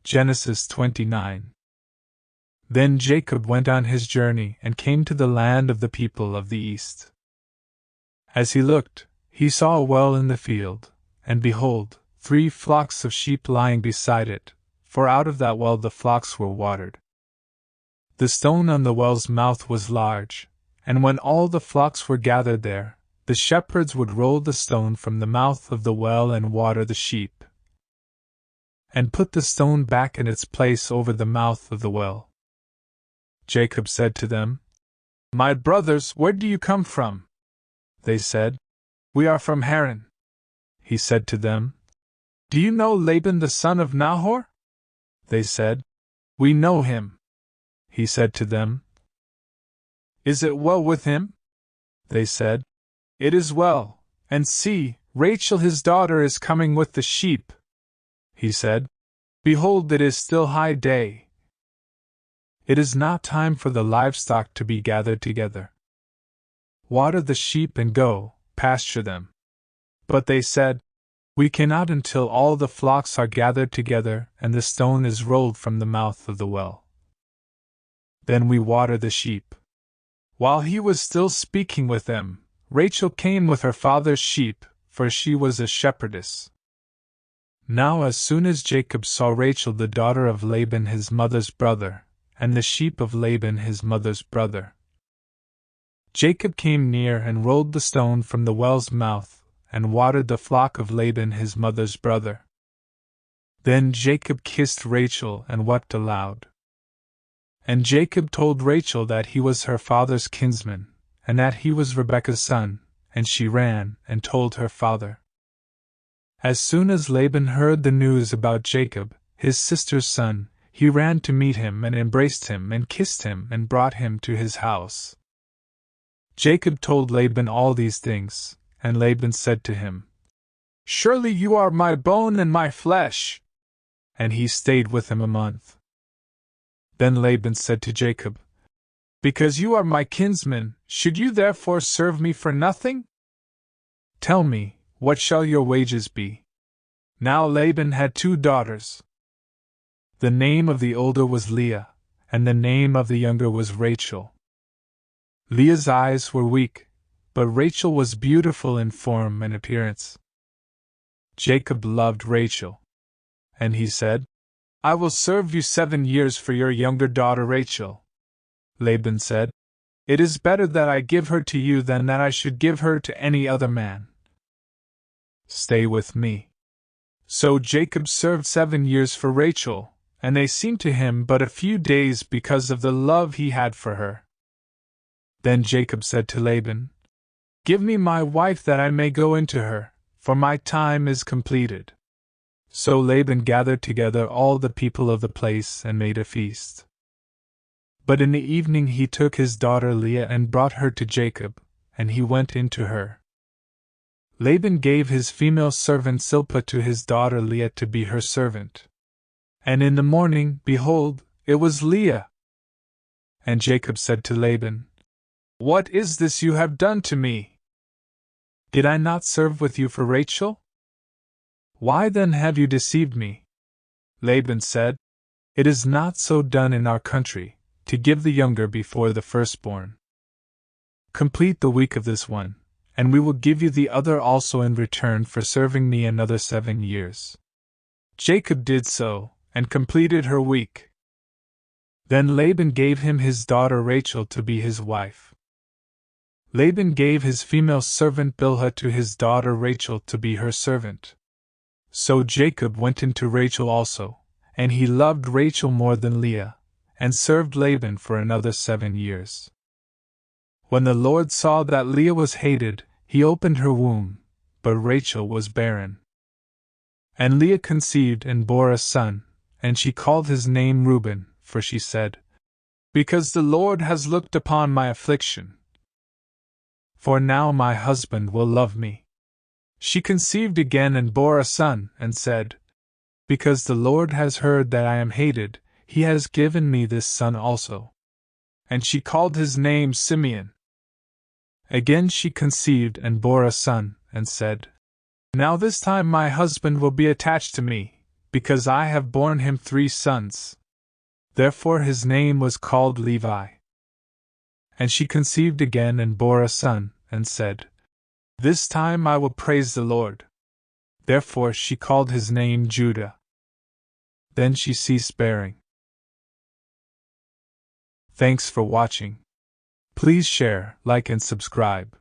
Genesis 29. Then Jacob went on his journey and came to the land of the people of the east. As he looked, he saw a well in the field, and behold, 3 flocks of sheep lying beside it, for out of that well the flocks were watered. The stone on the well's mouth was large, and when all the flocks were gathered there, the shepherds would roll the stone from the mouth of the well and water the sheep, and put the stone back in its place over the mouth of the well. Jacob said to them, "My brothers, where do you come from?" They said, "We are from Haran." He said to them, "Do you know Laban the son of Nahor?" They said, "We know him." He said to them, "Is it well with him?" They said, "It is well, and see, Rachel his daughter is coming with the sheep." He said, "Behold, it is still high day. It is not time for the livestock to be gathered together. Water the sheep and go, pasture them." But they said, "We cannot until all the flocks are gathered together and the stone is rolled from the mouth of the well. Then we water the sheep." While he was still speaking with them, Rachel came with her father's sheep, for she was a shepherdess. Now as soon as Jacob saw Rachel the daughter of Laban his mother's brother, and the sheep of Laban his mother's brother, Jacob came near and rolled the stone from the well's mouth, and watered the flock of Laban his mother's brother. Then Jacob kissed Rachel and wept aloud. And Jacob told Rachel that he was her father's kinsman, and that he was Rebekah's son, and she ran and told her father. As soon as Laban heard the news about Jacob, his sister's son, he ran to meet him and embraced him and kissed him and brought him to his house. Jacob told Laban all these things, and Laban said to him, "Surely you are my bone and my flesh." And he stayed with him a month. Then Laban said to Jacob, "Because you are my kinsman, should you therefore serve me for nothing? Tell me, what shall your wages be?" Now Laban had 2 daughters. The name of the older was Leah, and the name of the younger was Rachel. Leah's eyes were weak, but Rachel was beautiful in form and appearance. Jacob loved Rachel, and he said, "I will serve you 7 years for your younger daughter Rachel." Laban said, "It is better that I give her to you than that I should give her to any other man. Stay with me." So Jacob served 7 years for Rachel, and they seemed to him but a few days because of the love he had for her. Then Jacob said to Laban, "Give me my wife that I may go into her, for my time is completed." So Laban gathered together all the people of the place and made a feast. But in the evening he took his daughter Leah and brought her to Jacob, and he went into her. Laban gave his female servant Zilpah to his daughter Leah to be her servant. And in the morning, behold, it was Leah. And Jacob said to Laban, "What is this you have done to me? Did I not serve with you for Rachel? Why then have you deceived me?" Laban said, "It is not so done in our country, to give the younger before the firstborn. Complete the week of this one, and we will give you the other also in return for serving me another 7 years." Jacob did so, and completed her week. Then Laban gave him his daughter Rachel to be his wife. Laban gave his female servant Bilhah to his daughter Rachel to be her servant. So Jacob went into Rachel also, and he loved Rachel more than Leah, and served Laban for another 7 years. When the Lord saw that Leah was hated, he opened her womb, but Rachel was barren. And Leah conceived and bore a son, and she called his name Reuben, for she said, "Because the Lord has looked upon my affliction. For now my husband will love me." She conceived again and bore a son, and said, "Because the Lord has heard that I am hated, he has given me this son also." And she called his name Simeon. Again she conceived and bore a son, and said, "Now this time my husband will be attached to me, because I have borne him 3 sons. Therefore his name was called Levi. And she conceived again and bore a son, and said, This time I will praise the Lord. Therefore she called his name Judah. Then she ceased bearing. Thanks for watching. Please share, like and subscribe.